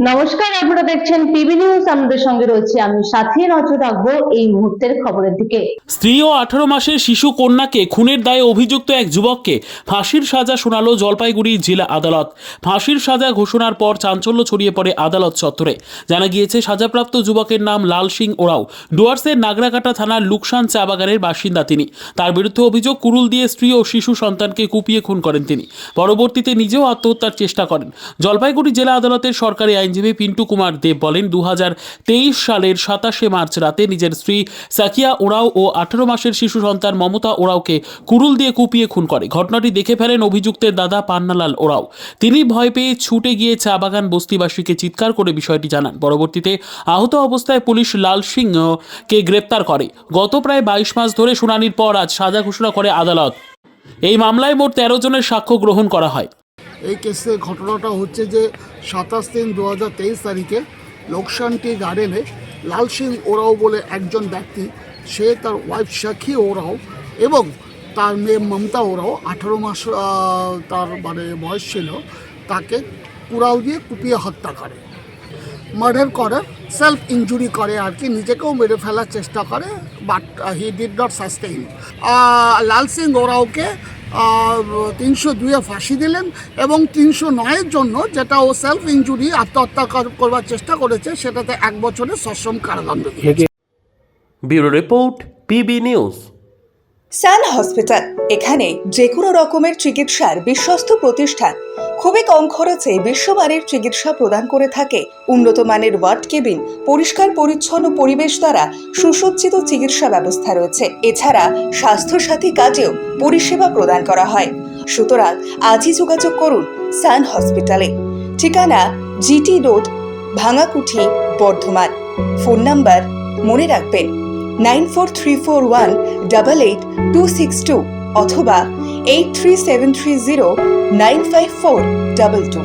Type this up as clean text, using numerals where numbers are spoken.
নমস্কার, আপনারা দেখছেন টিভি নিউজ। আমাদের সঙ্গে রয়েছে আমি সাথী। নজর রাখবো এই মুহূর্তের খবরের দিকে। স্ত্রী ও 18 মাসের শিশু কন্যাকে খুনের দায়ে অভিযুক্ত এক যুবককে ফাঁসির সাজা শোনালো জলপাইগুড়ি জেলা আদালত। ফাঁসির সাজা ঘোষণার পর চাঞ্চল্য ছড়িয়ে পড়ে আদালত চত্বরে। জানা গিয়েছে, সাজাপ্রাপ্ত যুবকের নাম লাল সিং ওরাও। ডুয়ার্সের নাগরাকাটা থানার লুকসান চা বাগানের বাসিন্দা তিনি। তার বিরুদ্ধে অভিযোগ, কুড়ুল দিয়ে স্ত্রী ও শিশু সন্তানকে কুপিয়ে খুন করেন তিনি। পরবর্তীতে নিজেও আত্মহত্যার চেষ্টা করেন। জলপাইগুড়ি জেলা আদালতের সরকারি আইনজীবী পিন্টু কুমার দেব বলেন, 2023 সালের 27 মার্চ রাতে নিজের স্ত্রী সাকিয়া ওরাও ও 18 মাসের শিশু সন্তান মমতা ওরাওকে কুড়ুল দিয়ে কুপিয়ে খুন করে। ঘটনাটি দেখে ফেলেন অভিযুক্তের দাদা পান্নালাল ওরাও। তিনি ভয় পেয়ে ছুটে গিয়ে চা বাগান বস্তিবাসীকে চিৎকার করে বিষয়টি জানান। পরবর্তীতে আহত অবস্থায় পুলিশ লাল সিংকে গ্রেপ্তার করে। গত প্রায় 22 মাস ধরে শুনানির পর আজ সাজা ঘোষণা করে আদালত। এই মামলায় মোট 13 জনের সাক্ষ্য গ্রহণ করা হয়। এই কেসের ঘটনাটা হচ্ছে যে 27/3/2023 তারিখে লোকসানটি গার্ডেনে লাল সিং ওরাও বলে একজন ব্যক্তি, সে তার ওয়াইফ সাক্ষী ওরাও এবং তার মেয়ে মমতা ওরাও 18 মাস তার বয়স ছিল, তাকে কুড়াল দিয়ে কুপিয়ে হত্যা করে, মার্ডার করে, সেলফ ইনজুরি করে আর কি, নিজেকেও মেরে ফেলার চেষ্টা করে, but he did not sustain. Lal Singh ওরাওকে 302-এ ফাঁসি দিলেন এবং 309-এর জন্য, যেটা ও সেলফ ইনজুরি আত্মহত্যা করবার চেষ্টা করেছে, সেটাতে 1 বছরের সশ্রম কারাদণ্ড দিয়েছে। Bureau report, PB news. Sun hospital, এখানে যে কোনো রকমের চিকিৎসার বিশ্বস্ত প্রতিষ্ঠান। খুবই কম খরচে বিশ্বমানের চিকিৎসা প্রদান করে থাকে। উন্নত মানের ওয়ার্ড কেবিন, পরিষ্কার পরিচ্ছন্ন পরিবেশ দ্বারা সুসজ্জিত চিকিৎসা ব্যবস্থা রয়েছে। এছাড়া স্বাস্থ্যসাথী কাজেও পরিষেবা প্রদান করা হয়। সুতরাং আজই যোগাযোগ করুন সান হসপিটালে। ঠিকানা GT road, Bhangakuthi, Bardhaman. Phone number মনে রাখবেন 9434188262 অথবা 83730954222।